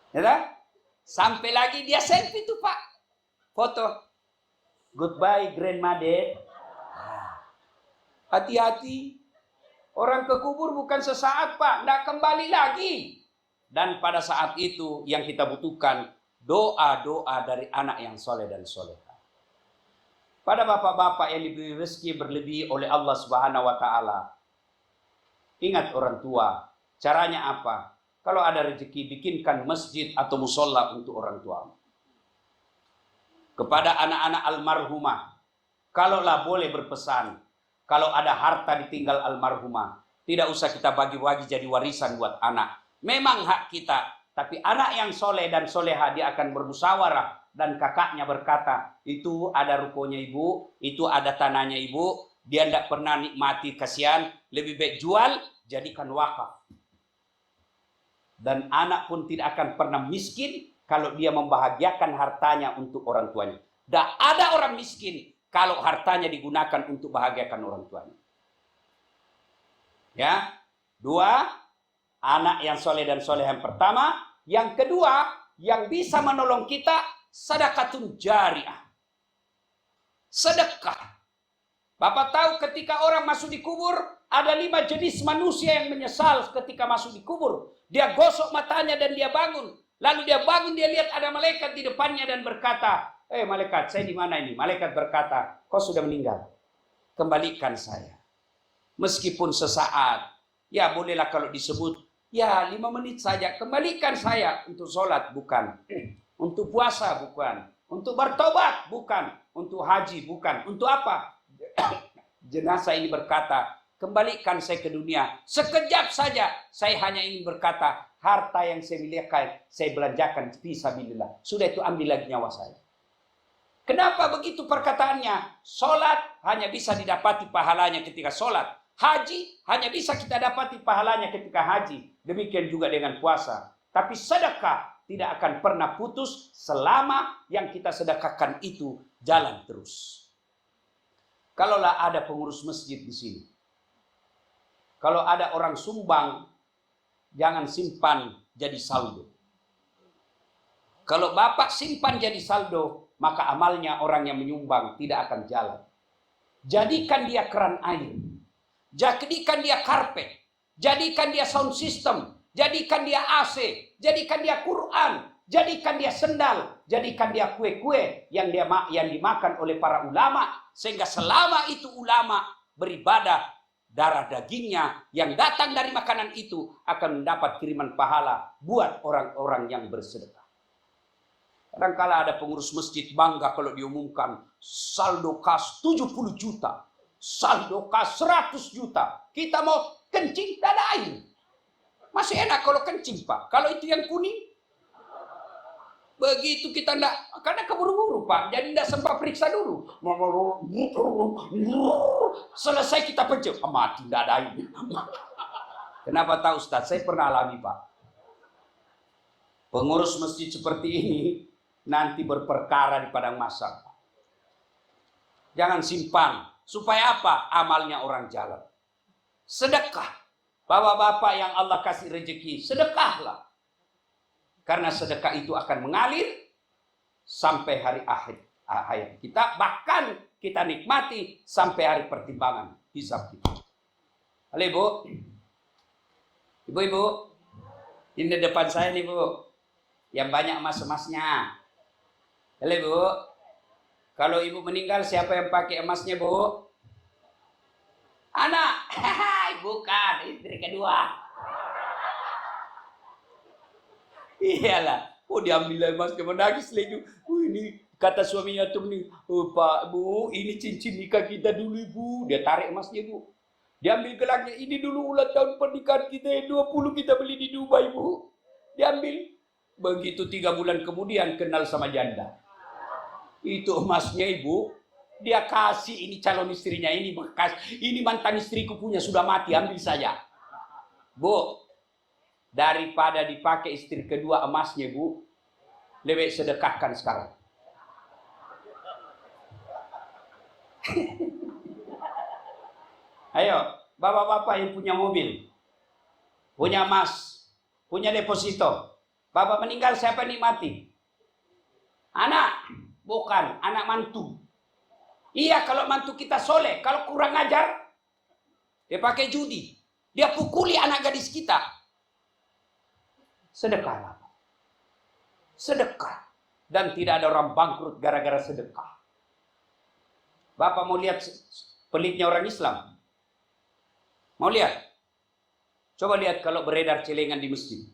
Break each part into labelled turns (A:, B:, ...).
A: Ya, sampai lagi dia selfie tuh Pak, foto. Goodbye grandmother. Hati-hati, orang ke kubur bukan sesaat Pak, tidak kembali lagi. Dan pada saat itu yang kita butuhkan doa-doa dari anak yang soleh dan soleha. Pada bapak-bapak yang diberi rezeki berlebih oleh Allah Subhanahu wa taala, ingat orang tua. Caranya apa? Kalau ada rezeki, bikinkan masjid atau musola untuk orang tua. Kepada anak-anak almarhumah, kalaulah boleh berpesan, kalau ada harta ditinggal almarhumah, tidak usah kita bagi-bagi jadi warisan buat anak. Memang hak kita, tapi anak yang soleh dan soleha dia akan bermusyawarah. Dan kakaknya berkata, itu ada rukonya ibu, itu ada tanahnya ibu, dia tidak pernah nikmati, kasihan, lebih baik jual, jadikan wakaf. Dan anak pun tidak akan pernah miskin kalau dia membahagiakan hartanya untuk orang tuanya. Dan ada orang miskin kalau hartanya digunakan untuk bahagiakan orang tuanya. Ya, dua, anak yang soleh dan soleh yang pertama. Yang kedua, yang bisa menolong kita, sedekatun jariah. Sedekah. Bapak tahu ketika orang masuk di kubur, ada 5 jenis manusia yang menyesal ketika masuk di kubur. Dia gosok matanya dan dia bangun. Lalu dia bangun, dia lihat ada malaikat di depannya dan berkata, malaikat, saya di mana ini? Malaikat berkata, kau sudah meninggal. Kembalikan saya. Meskipun sesaat. Ya bolehlah kalau disebut, ya 5 menit saja. Kembalikan saya untuk sholat, bukan. Untuk puasa, bukan. Untuk bertobat, bukan. Untuk haji, bukan. Untuk apa? Jenazah ini berkata, kembalikan saya ke dunia. Sekejap saja, saya hanya ingin berkata, harta yang saya miliki, saya belanjakan fisabilillah. Sudah itu ambil lagi nyawa saya. Kenapa begitu perkataannya? Sholat hanya bisa didapati pahalanya ketika sholat. Haji hanya bisa kita dapati pahalanya ketika haji. Demikian juga dengan puasa. Tapi sedekah tidak akan pernah putus selama yang kita sedekahkan itu jalan terus. Kalaulah ada pengurus masjid di sini, kalau ada orang sumbang, jangan simpan jadi saldo. Kalau Bapak simpan jadi saldo, maka amalnya orang yang menyumbang tidak akan jalan. Jadikan dia keran air, jadikan dia karpet, jadikan dia sound system, jadikan dia AC, jadikan dia Quran, jadikan dia sendal, jadikan dia kue-kue yang dimakan oleh para ulama, sehingga selama itu ulama beribadah, darah dagingnya yang datang dari makanan itu akan mendapat kiriman pahala buat orang-orang yang bersedekah. Kadang-kala ada pengurus masjid bangga kalau diumumkan saldo kas 70 juta, saldo kas 100 juta. Kita mau kencing, tidak ada air. Masih enak kalau kencing Pak. Kalau itu yang kuning, begitu kita enggak, karena keburu-buru Pak, jadi enggak sempat periksa dulu. Selesai kita pencet, mati, enggak ada air. Kenapa tahu Ustaz? Saya pernah alami Pak. Pengurus masjid seperti ini nanti berperkara di padang mahsyar. Jangan simpan. Supaya apa? Amalnya orang jalan. Sedekah. Bapak-bapak yang Allah kasih rezeki, sedekahlah. Karena sedekah itu akan mengalir sampai hari akhir hayat kita. Bahkan kita nikmati sampai hari pertimbangan hisab kita. Halo Ibu. Ibu-ibu. Ini depan saya nih Bu. Yang banyak emas-emasnya. Halo Bu. Kalau ibu meninggal siapa yang pakai emasnya Bu? Anak. Bukan, istri kedua. Iyalah. Oh diambil emasnya, menangis lagi. Ini kata suaminya tuh nih, Pak Bu, ini cincin nikah kita dulu Bu. Dia tarik emasnya Bu. Diambil gelangnya, ini dulu ulang tahun pernikahan kita 20 kita beli di Dubai Bu. Diambil. Begitu 3 bulan kemudian kenal sama janda. Itu emasnya Ibu, dia kasih ini calon istrinya, ini bekas, ini mantan istriku punya sudah mati, ambil saja. Bu, daripada dipakai istri kedua emasnya Bu, lebih sedekahkan sekarang. Ayo, bapak-bapak yang punya mobil, punya emas, punya deposito, Bapak meninggal siapa yang nikmati? Anak, bukan anak mantu. Iya, kalau mantu kita soleh, kalau kurang ajar, dia pakai judi, dia pukuli anak gadis kita. Sedekah, sedekah, dan tidak ada orang bangkrut gara-gara sedekah. Bapak mau lihat pelitnya orang Islam? Mau lihat? Coba lihat kalau beredar celengan di masjid.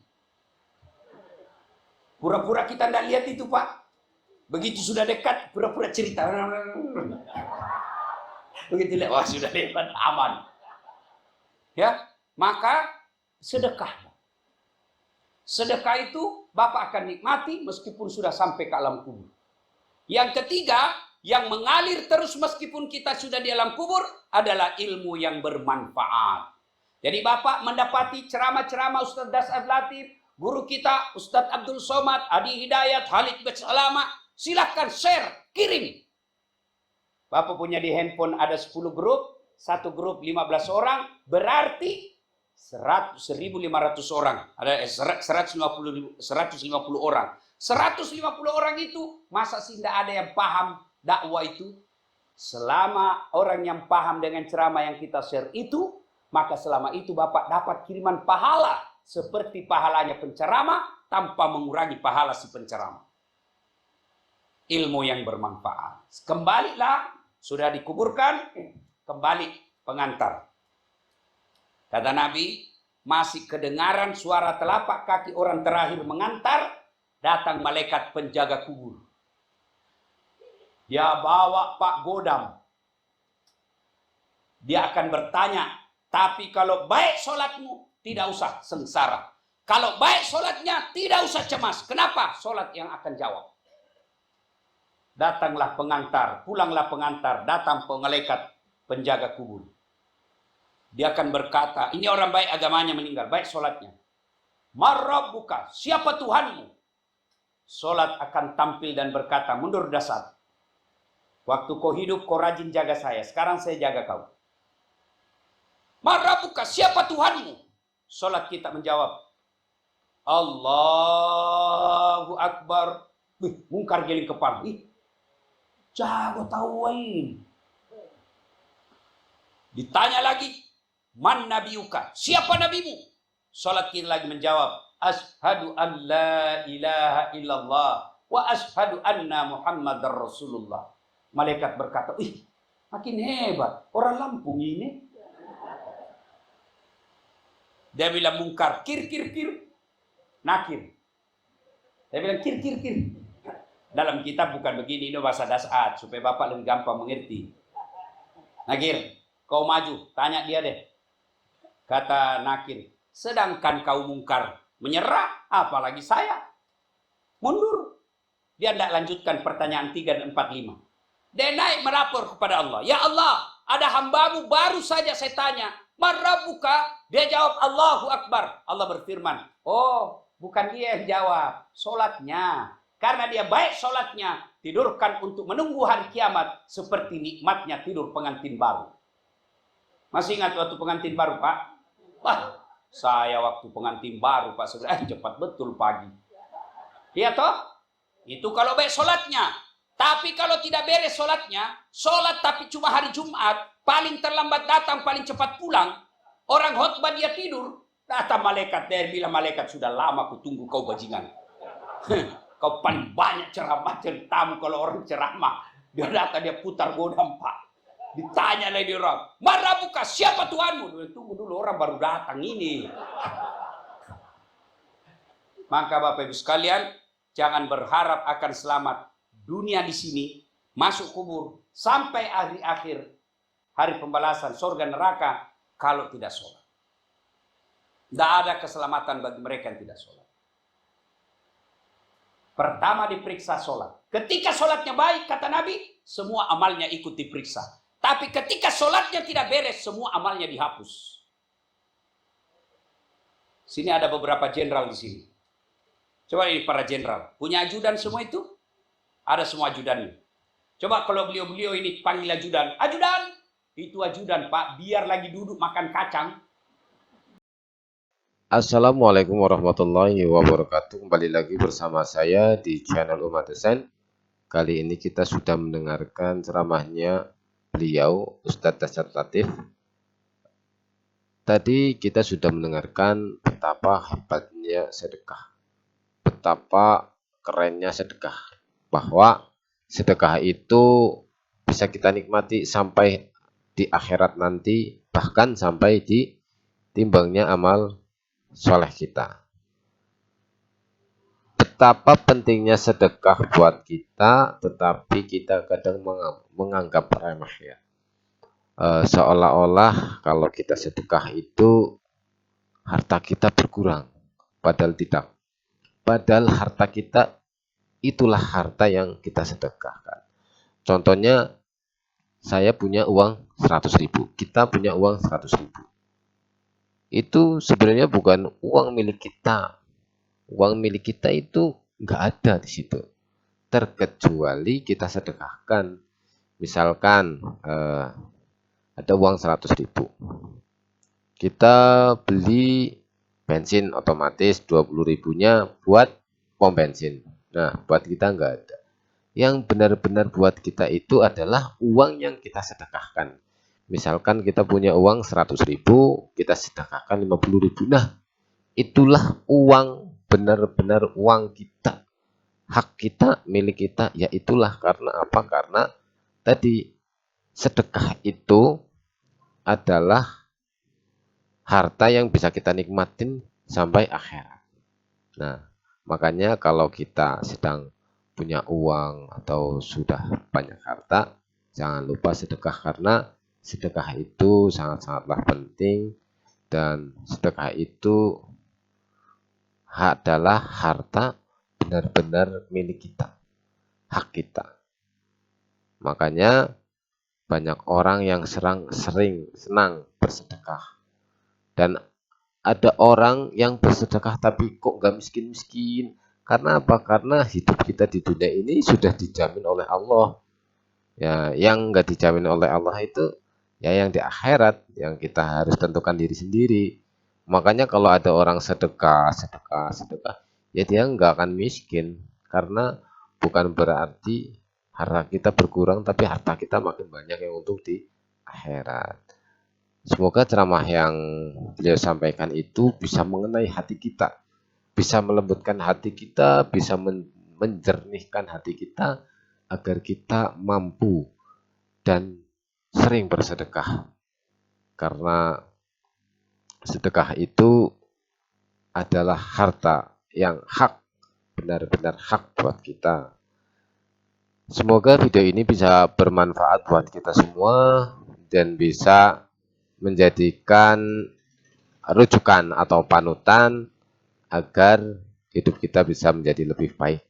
A: Pura-pura kita tidak lihat itu, Pak. Begitu sudah dekat, pura-pura cerita. Begitu lihat, wah sudah dekat, aman. Ya, maka sedekah. Sedekah itu Bapak akan nikmati meskipun sudah sampai ke alam kubur. Yang ketiga, yang mengalir terus meskipun kita sudah di alam kubur adalah ilmu yang bermanfaat. Jadi Bapak mendapati ceramah-ceramah Ustaz Das'ad Latif, guru kita Ustaz Abdul Somad, Adi Hidayat, Halid Becsalama, silahkan share, kirim. Bapak punya di handphone ada 10 grup, satu grup 15 orang, berarti 1.500 orang. Ada 150 orang. 150 orang itu, masa sih tidak ada yang paham dakwah itu? Selama orang yang paham dengan ceramah yang kita share itu, maka selama itu Bapak dapat kiriman pahala seperti pahalanya penceramah tanpa mengurangi pahala si penceramah. Ilmu yang bermanfaat. Kembalilah, sudah dikuburkan, kembali pengantar. Kata Nabi, masih kedengaran suara telapak kaki orang terakhir mengantar, datang malaikat penjaga kubur. Dia bawa Pak Godam. Dia akan bertanya, tapi kalau baik sholatmu, tidak usah sengsara. Kalau baik sholatnya, tidak usah cemas. Kenapa? Sholat yang akan jawab. Datanglah pengantar, pulanglah pengantar, datang malaikat penjaga kubur. Dia akan berkata, ini orang baik agamanya meninggal, baik sholatnya. Marrabbuka, siapa Tuhanmu? Sholat akan tampil dan berkata, mundur dasar. Waktu kau hidup, kau rajin jaga saya. Sekarang saya jaga kau. Marrabbuka, siapa Tuhanmu? Sholat kita menjawab, Allahu Akbar. Mungkar geling kepala. Jago tawain. Ditanya lagi, man nabiyuka? Siapa nabimu? Salat kita lagi menjawab, asyhadu an la ilaha illallah wa asyhadu anna Muhammadar Rasulullah. Malaikat berkata, makin hebat orang Lampung ini. Dia bilang mungkar, kir. Nakir. Dia bilang kir. Dalam kitab bukan begini, ini bahasa Das'ad supaya Bapak lebih gampang mengerti. Nakir, kau maju, tanya dia deh. Kata Nakir, sedangkan kau mungkar menyerah, apalagi saya mundur. Dia tidak lanjutkan pertanyaan 3 dan 4, 5. Dia naik melapor kepada Allah. Ya Allah, ada hambamu baru saja saya tanya. Man rabbuka? Dia jawab Allahu Akbar. Allah berfirman, oh bukan dia yang jawab, sholatnya. Karena dia baik sholatnya, tidurkan untuk menunggu hari kiamat seperti nikmatnya tidur pengantin baru. Masih ingat waktu pengantin baru, Pak? Wah, saya waktu pengantin baru, Pak, cepat betul pagi. Iya toh? Itu kalau baik sholatnya. Tapi kalau tidak beres sholatnya, sholat tapi cuma hari Jumat, paling terlambat datang, paling cepat pulang. Orang khotbah dia tidur, datang malaikat, dia bilang malaikat sudah lama aku tunggu kau bajingan. Kau paling banyak ceramah ceritamu kalau orang ceramah. Dia datang, dia putar godam, Pak. Ditanya lagi orang, marah buka, siapa Tuhanmu? Dia, tunggu dulu, orang baru datang ini. Maka Bapak Ibu sekalian, jangan berharap akan selamat dunia di sini, masuk kubur, sampai akhir hari pembalasan, surga neraka, kalau tidak sholat. Tidak ada keselamatan bagi mereka yang tidak sholat. Pertama diperiksa sholat. Ketika sholatnya baik, kata Nabi, semua amalnya ikut diperiksa. Tapi ketika sholatnya tidak beres, semua amalnya dihapus. Sini ada beberapa jenderal di sini. Coba ini para jenderal. Punya ajudan semua itu? Ada semua ajudannya. Coba kalau beliau-beliau ini panggil ajudan. Ajudan! Itu ajudan, Pak. Biar lagi duduk makan kacang.
B: Assalamualaikum warahmatullahi wabarakatuh. Kembali lagi bersama saya di channel Umat Desain. Kali ini kita sudah mendengarkan ceramahnya beliau Ustadz Dasyat Latif. Tadi kita sudah mendengarkan betapa hebatnya sedekah, betapa kerennya sedekah, bahwa sedekah itu bisa kita nikmati sampai di akhirat nanti, bahkan sampai di timbangnya amal soleh kita. Betapa pentingnya sedekah buat kita, tetapi kita kadang menganggap remeh ya. Seolah-olah kalau kita sedekah itu harta kita berkurang, padahal tidak. Padahal harta kita itulah harta yang kita sedekahkan. Contohnya, saya punya uang 100.000, kita punya uang 100.000. Itu sebenarnya bukan uang milik kita. Uang milik kita itu nggak ada di situ, terkecuali kita sedekahkan. Misalkan ada uang 100.000, kita beli bensin otomatis 20.000-nya buat pom bensin. Nah, buat kita nggak ada. Yang benar-benar buat kita itu adalah uang yang kita sedekahkan. Misalkan kita punya uang 100.000, kita sedekahkan 50.000. Nah, itulah uang, benar-benar uang kita, hak kita, milik kita. Ya itulah, karena apa? Karena tadi sedekah itu adalah harta yang bisa kita nikmatin sampai akhirat. Nah, makanya kalau kita sedang punya uang atau sudah banyak harta, jangan lupa sedekah, karena sedekah itu sangat-sangatlah penting, dan sedekah itu adalah harta benar-benar milik kita, hak kita. Makanya banyak orang yang sering senang bersedekah, dan ada orang yang bersedekah tapi kok gak miskin-miskin. Karena apa? Karena hidup kita di dunia ini sudah dijamin oleh Allah. Ya, yang nggak dijamin oleh Allah itu ya yang di akhirat, yang kita harus tentukan diri sendiri. Makanya kalau ada orang sedekah, ya dia nggak akan miskin, karena bukan berarti harta kita berkurang, tapi harta kita makin banyak yang untuk di akhirat. Semoga ceramah yang beliau sampaikan itu bisa mengenai hati kita, bisa melembutkan hati kita, bisa menjernihkan hati kita, agar kita mampu dan sering bersedekah. Karena sedekah itu adalah harta yang hak, benar-benar hak buat kita. Semoga video ini bisa bermanfaat buat kita semua dan bisa menjadikan rujukan atau panutan agar hidup kita bisa menjadi lebih baik